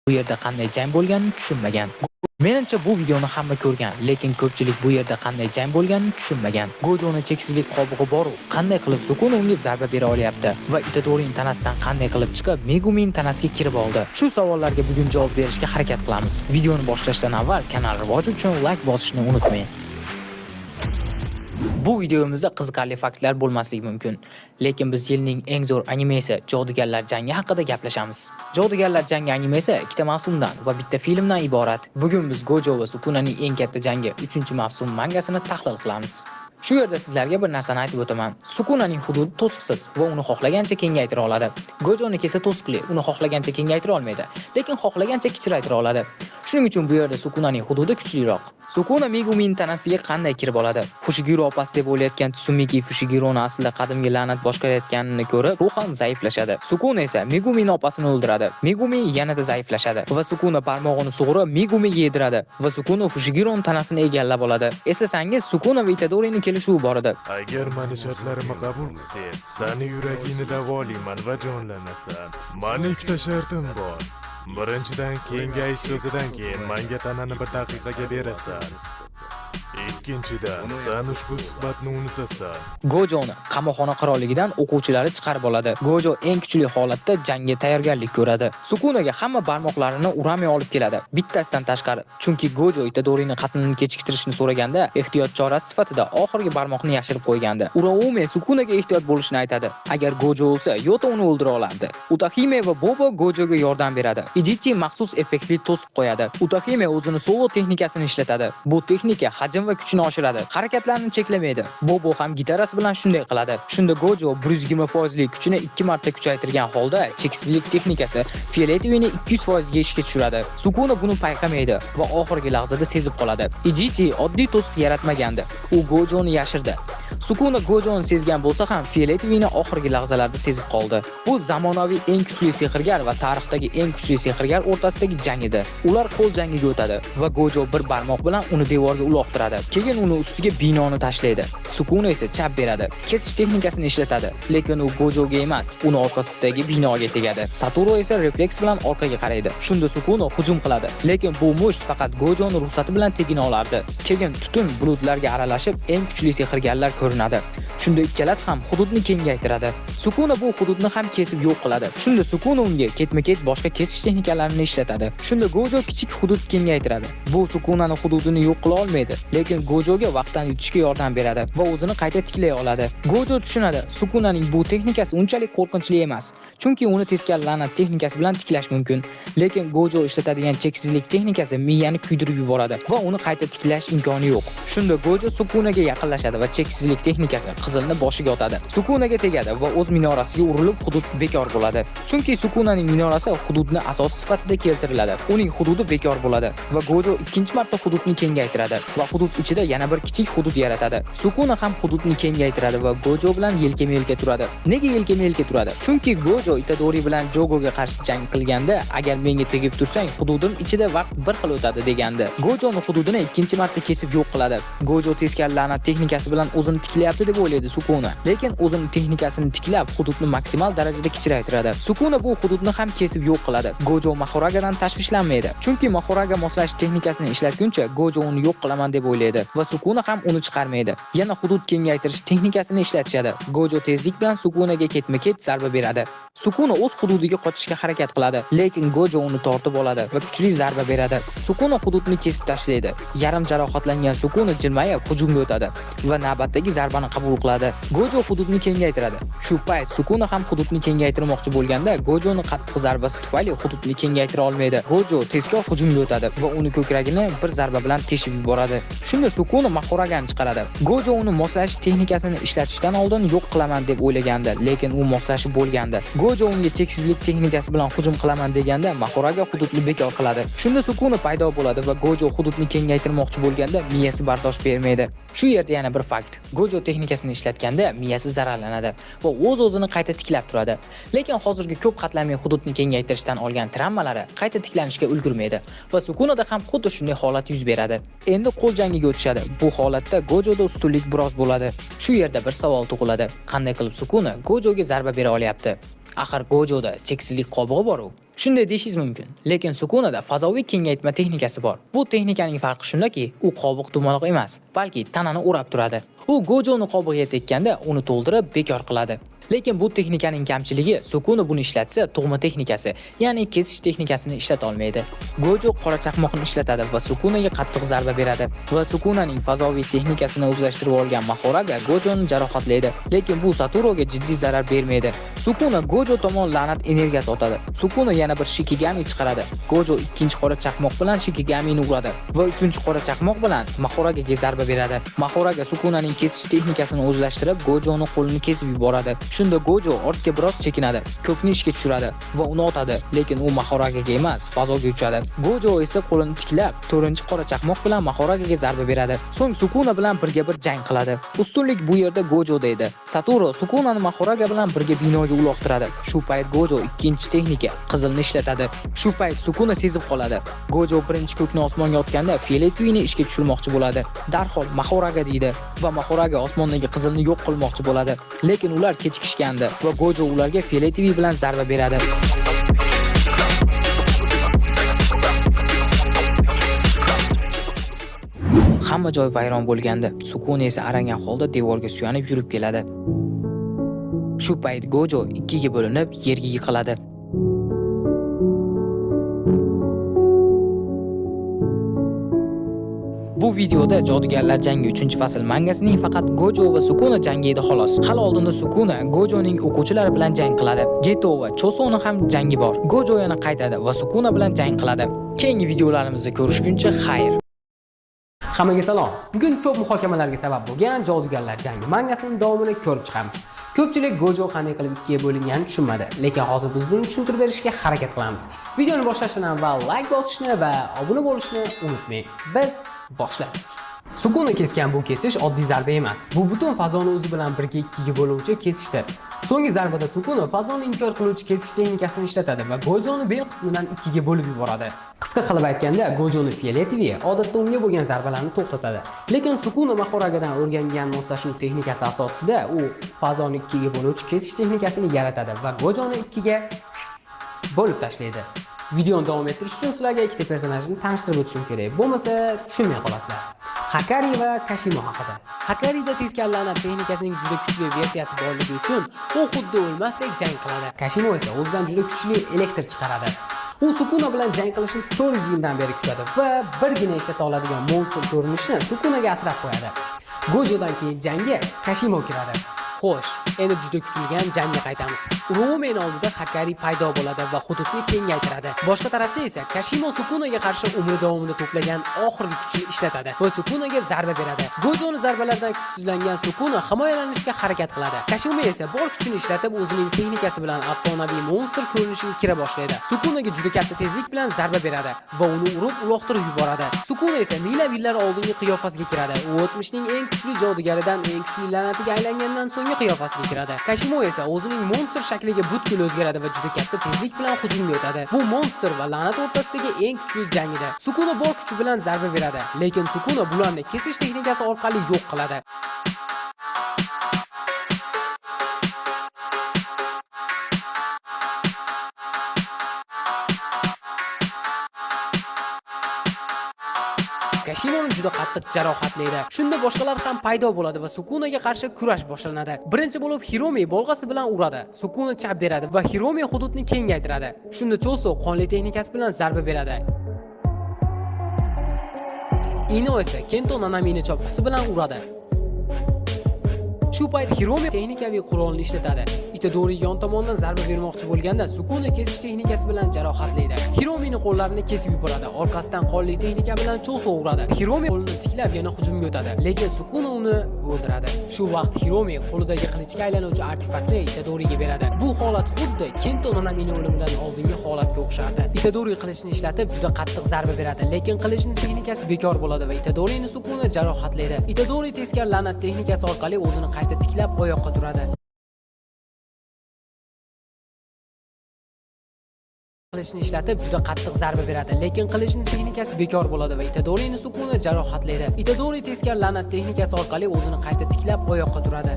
bu yerda qanday jang bo'lganini tushunmagan. Menimcha bu videoni hamma ko'rgan, lekin ko'pchilik bu yerda qanday jang bo'lganini tushunmagan. Gojoni cheksizlik qobig'i bor-u, qanday qilib Sukuna unga zarba bera olyapti va Itadorining tanasidan qanday qilib chiqib Megumining tanasiga kirib oldi. Shu savollarga bugun javob berishga harakat qilamiz. Videoni boshlashdan avval kanal rivoji uchun like bosishni unutmang. Bu videomizda qiziqarli faktlar bo'lmasligi mumkin, lekin biz yilning eng zo'r animesi Jodugarlar jangi haqida gaplashamiz. Jodugarlar jangi animesi ikkita mavsumdan va bitta filmdan iborat. Bugun biz Gojo va Sukunaning eng katta jangi 3-mavsum mangasini tahlil qilamiz. Shu yerda sizlarga bir narsani aytib o'taman. Sukunaning hududi to'siqsiz va uni xohlagancha kengaytira oladi. Gojoning esa to'siqli, uni xohlagancha kengaytira olmaydi, lekin xohlagancha kichraytira oladi. Shuning uchun bu yerda Sukunaning hududi kuchliroq. Sukuna Megumining tanasiga qanday kirib oladi? Fushiguro opasi deb o'ylayotgan Tsumiki Fushiguroni aslida qadimgi la'nat boshqarayotganini ko'rib, ruhan zaiflashadi. Sukuna esa Megumining opasini o'ldiradi. Megumi yanada zaiflashadi va Sukuna barmog'ini sug'urib Megumiga yediradi va Sukuna Fushigironing tanasini egallab oladi. Eslasangiz, Sukuna va Itadorining kelishuvi bor edi. Agar meni shartlarimni qabul qilsang, seni yuragingni davolayman va jonlanasan. Meni ikkita shartim bor. Birinchidan, kengayish so'zidan keyin menga tanani 1 daqiqaga berasan. Ikkinchidan, sen ushbu suhbatni unutasan. Gojoni qamoqxona qirolligidan o'quvchilari chiqarib oladi. Gojo eng kuchli holatda jangga tayyorgarlik ko'radi. Sukunaga hamma barmoqlarini uramay olib keladi, bittasidan tashqari. Chunki Gojo Itadorining qatlini kechiktirishni so'raganda, ehtiyot chorasi sifatida oxirgi barmoqni yashirib qo'ygandi. Uraume Sukunaga ehtiyot bo'lishni aytadi. Agar Gojo o'lsa, Yoto uni o'ldira olardi. Utahime va Bobo Gojoga yordam beradi. Ichichi maxsus effektli to'siq qo'yadi. Utahime o'zini sovo texnikasini ishlatadi. Bu texnika hajm va kuchni oshiradi. Harakatlarni cheklamaydi. Bobo ham gitarasi bilan shunday qiladi. Shunda Gojo 120% kuchini 2 marta kuchaytirgan holda cheksizlik texnikasi Fiolativini 200% ga ishga tushiradi. Sukuna buni payqamaydi va oxirgi lahzada sezib qoladi. Ichichi oddiy to'siq yaratmagandi. U Gojoni yashirdi. Sukuna Gojoni sezgan bo'lsa ham Fiolativini oxirgi lahzalarda sezib qoldi. Bu zamonaviy eng kuchli sehrgar va tarixdagi eng kuchli sehrgar o'rtasidagi jang edi. Ular qo'l jangiga o'tadi va Gojo bir barmoq bilan uni devorga uloqtiradi. Keyin uni ustiga binoni tashlaydi. Sukuna esa chap beradi. Kesish texnikasini ishlatadi, lekin u Gojoga emas, uni orqasidagi binoga tegadi. Satoru esa refleks bilan orqaga qaraydi. Shunda Sukuna hujum qiladi, lekin bu musht faqat Gojoni ruxsati bilan tegina olardi. Keyin tutun bulutlarga aralashib eng kuchli sehrgarlar ko'rinadi. Shunda ikkalasi ham hududni kengaytiradi. Sukuna bu hududni ham kesib yo'q qiladi. Shunda Sukuna unga ketma-ket boshqa kesish texnikalarini ishlatadi. Shunda Gojo kichik hudud kengaytiradi. Bu Sukunaning hududini yo'q qila olmaydi, lekin Gojoga vaqtdan yutishga yordam beradi va o'zini qayta tiklay oladi. Gojo tushunadi, Sukunaning bu texnikasi unchalik qo'rqinchli emas, chunki uni teskari la'nat texnikasi bilan tiklash mumkin. Lekin Gojo ishlatadigan cheksizlik texnikasi miyani kuydirib yuboradi va uni qayta tiklash imkoni yo'q. Shunda Gojo Sukunaga yaqinlashadi va cheksizlik texnikasi qizilni boshiga otadi. Sukunaga tegadi va o'z minorasiga urilib hudud bekor bo'ladi. Chunki Sukunaning minorasi hududni asos sifatida keltiriladi. Uning hududi bekor bo'ladi va Gojo ikkinchi marta hududni kengaytiradi va hudud ichida yana bir kichik hudud yaratadi. Sukuna ham hududni kengaytiradi va Gojo bilan yelkama-yelka turadi. Nega yelkama-yelka turadi? Chunki Gojo Itadori bilan Jogoga qarshi jang qilganda, agar menga tegib tursang, hududim ichida vaqt bir xil o'tadi degandi. Gojoning hududini ikkinchi marta kesib yo'q qiladi. Gojo teskari la'nat texnikasi bilan o'zini tiklayapti deb o'ylaydi Sukuna. Lekin o'zini texnikasini tiklab, hududni maksimal darajada kichraytiradi. Sukuna bu hududni ham kesib yo'q qiladi. Gojo Mahoragadan tashvishlanmaydi. Chunki Mahoraga moslash texnikasini ishlatguncha Gojo uni yo'q qilaman deb o'ylaydi va Sukuna ham uni chiqarmaydi. Yana hudud kengaytirish texnikasini ishlatishadi. Gojo tezlik bilan Sukunaga ketma-ket zarba beradi. Sukuna o'z hududiga qochishga harakat qiladi, lekin Gojo uni tortib oladi va kuchli zarba beradi. Sukuna hududni kesib tashlaydi. Yarim jarohatlangan Sukuna jilmayib hujumga o'tadi va navbatdagi zarbani qabul qiladi. Gojo hududni kengaytiradi. Shu payt Sukuna ham hududni kengaytirmoqchi bo'lganda, Gojoning qattiq zarbasi tufayli hududni kengaytira olmaydi. Gojo tezkor hujumga o'tadi va uni ko'kragini bir zarba bilan teshib yuboradi. Shunda Sukuna Mahoragani chiqaradi. Gojo uni moslash texnikasini ishlatishdan oldin yo'q qilaman deb o'ylagandi, lekin u moslashib bo'lgandi. Gojo unga cheksizlik texnikasi bilan hujum qilaman deganda, Mahoraga hududni bekor qiladi. Shunda Sukuna paydo bo'ladi va Gojo hududni kengaytirmoqchi bo'lganda miyasi bardosh bermaydi. Shu yerda yana bir fakt. Gojo texnikasini ishlatganda miyasi zararlanadi va o'z-o'zini qayta tiklab turadi. Lekin hozirgi ko'p qatlamli hududni kengaytirishdan olgan travmalari qayta tiklanishga ulgurmaydi va Sukunada ham xuddi shunday holat yuz beradi. Endi qo'l jangiga o'tishadi. Bu holatda Gojoda ustunlik biroz bo'ladi. Shu yerda bir savol tug'iladi. Qanday qilib Sukuna Gojoga zarba bera olyapti? Axir Gojoda cheksizlik qobig'i bor-ku. Shunday deyishingiz mumkin. Lekin Sukunada fazoviy kengaytma texnikasi bor. Bu texnikaning farqi shundaki, u qobiq dumaloq emas, balki tanani o'rab turadi. U Gojoni qobig'iga tekkanda uni to'ldirib bekor qiladi. Lekin bu texnikaning kamchiligi Sukuna buni ishlatsa, tug'ma texnikasi, ya'ni kesish texnikasini ishlata olmaydi. Gojo qora chaqmoqni ishlatadi va Sukunaga qattiq zarba beradi va Sukunaning fazoviy texnikasini o'zlashtirib olgan Mahoraga Gojoni jarohatlaydi. Lekin bu Saturoga jiddiy zarar bermaydi. Sukuna Gojo tomon la'nat energiyasi otadi. Sukuna yana bir Shikigami chiqaradi. Gojo ikkinchi qora chaqmoq bilan Shikigamini uradi va uchinchi qora chaqmoq bilan Mahoraga zarba beradi. Mahoraga Sukunaning kesish texnikasini o'zlashtirib, Gojoni qo'lini kesib yuboradi. Shunda Gojo ortga biroz chekinadi, ko'kni ishga tushiradi va uni otadi, lekin u Mahoragaga emas, fazoga uchadi. Gojo esa qo'lini tiklab, 4-qora chaqmoq bilan Mahoragaga zarba beradi. So'ng Sukuna bilan birga bir jang qiladi. Ustunlik bu yerda Gojoda edi. Saturo Sukunani Mahoraga bilan birga binoga uloqtiradi. Shu payt Gojo ikkinchi texnika qizilni ishlatadi. Shu payt Sukuna sezib qoladi. Gojo birinchi ko'kni osmonga otganda Fioletovyni ishga tushirmoqchi bo'ladi. Darhol Mahoraga deydi va Mahoraga osmondagi qizilni yo'q qilmoqchi bo'ladi. Lekin ular kechikishgandi va Gojo ularga Fioletovi bilan zarba beradi. Hamma joy vayron bo'lganda, Sukuna esa arangan holda devorga suyanib yurib keladi. Shu payt Gojo ikkiga bo'linib yerga yiqiladi. Bu videoda Jodugarlar jangi 3-fasl mangasining faqat Gojo va Sukuna jangi edi xolos. Hali oldinda Sukuna Gojoning o'quvchilari bilan jang qiladi. Geto va Chosoni ham jangi bor. Gojo yana qaytadi va Sukuna bilan jang qiladi. Keyingi videolarimizda ko'rishguncha xayr. Hammaga salom. Bugun ko'p muhokamalarga sabab bo'lgan Jodugarlar jangi mangasining davomini ko'rib chiqamiz. Ko'pchilik Gojo qanday qilib ikkiga bo'linganini tushunmadi, lekin hozir biz buni tushuntirib berishga harakat qilamiz. Videoni boshlashdan avval like bosishni va obuna bo'lishni unutmang. Biz boshladik. Sukuna kesgan bu kesish oddiy zarba emas. Bu butun fazoni o'zi bilan birga ikkiga bo'luvchi kesishdir. So'nggi zarbada Sukuna fazoni inkor qiluvchi kesish texnikasini ishlatadi va Gojoni bel qismidan ikkiga bo'lib yuboradi. Qisqa qilib aytganda, Gojoni Fioletovi odatda unga bo'lgan zarbalarni to'xtatadi. Lekin Sukuna Mahoragadan o'rgangan moslashuv texnikasi asosida u fazoni ikkiga bo'luvchi kesish texnikasini yaratadi va Gojoni ikkiga bo'lib tashlaydi. Videoni davom ettirish uchun sizlarga ikkita personajni tanishtirib o'tishim kerak. Bo'lmasa tushunmay qolasizlar. Hakari va Kashimo haqida. Hakarida tezkor la'nat texnikasining juda kuchli versiyasi borligi uchun u xuddi o'lmasdek jang qiladi. Kashimo esa o'zidan juda kuchli elektr chiqaradi. U Sukuna bilan jang qilishni 400 yildan beri kutadi va birgina ishlata oladigan monstr ko'rinishni Sukunaga asrab qo'yadi. Gojodan keyin jangga Kashimo kiradi. Xo'sh, endi juda kutilgan jangga qaytamiz. Romen oldida Hakari paydo bo'ladi va hududni kengaytiradi. Boshqa tarafda esa Kashimo Sukunaga qarshi umri davomida to'plagan oxirgi kuchini ishlatadi va Sukunaga zarba beradi. Gojoni zarbalaridan kuchsizlangan Sukuna himoyalanishga harakat qiladi. Kashimo esa bor kuchini ishlatib o'zining texnikasi bilan afsonaviy monstr ko'rinishiga kira boshlaydi. Sukunaga juda katta tezlik bilan zarba beradi va uni urib uloqtirib yuboradi. Sukuna esa minglab yillar oldingi qiyofasiga kiradi. U o'tmishning eng kuchli jodugaridan eng kuchli la'natiga aylangandan so'ng qiyofasiga kiradi. Kashimo esa o'zining monstr shakliga butkul o'zgaradi va juda katta tezlik bilan hujumga o'tadi. Bu monstr va la'nat o'rtasidagi eng kuchli jangida. Sukuna bor kuchi bilan zarba beradi, lekin Sukuna bularni kesish texnikasi orqali yo'q qiladi. Kashimoni juda qattiq jarohatlaydi. Shunda boshqalar ham paydo bo'ladi va Sukunaga qarshi kurash boshlanadi. Birinchi bo'lib Hiromi bolg'asi bilan uradi. Sukuna chap beradi va Hiromi hududni kengaytiradi. Shunda Choso qonli texnikasi bilan zarba beradi. Ino esa Kento Nanamini choppasi bilan uradi. Shu payt Hiromi texnikaviy qurolni ishlatadi. Itadori yon tomondan zarba bermoqchi bo'lganda Sukuna kesish texnikasi bilan jarohatlaydi. Hiromining qo'llarini kesib yuboradi. Orqasidan qonli texnika bilan Choso uradi. Hiromi qo'lini tiklab yana hujumga o'tadi, lekin Sukuna uni o'ldiradi. Shu vaqt Hiromi qo'lidagi qilichga aylanuvchi artefaktni Itadoriga beradi. Bu holat xuddi Kento Nanamining o'limidan oldingi holatga o'xshardi. Itadori qilichni ishlatib juda qattiq zarba beradi, lekin qilichning texnikasi bekor bo'ladi va Itadorini Sukuna jarohatlaydi. Itadori tezkor la'nat texnikasi orqali o'zini qayta tiklab oyoqqa turadi. Qilichni ishlatib juda qattiq zarba beradi, lekin qilichning texnikasi bekor bo'ladi va Itadorini Sukuna jarohatlaydi. Itadori tezkor la'nat texnikasi orqali o'zini qayta tiklab oyoqqa turadi.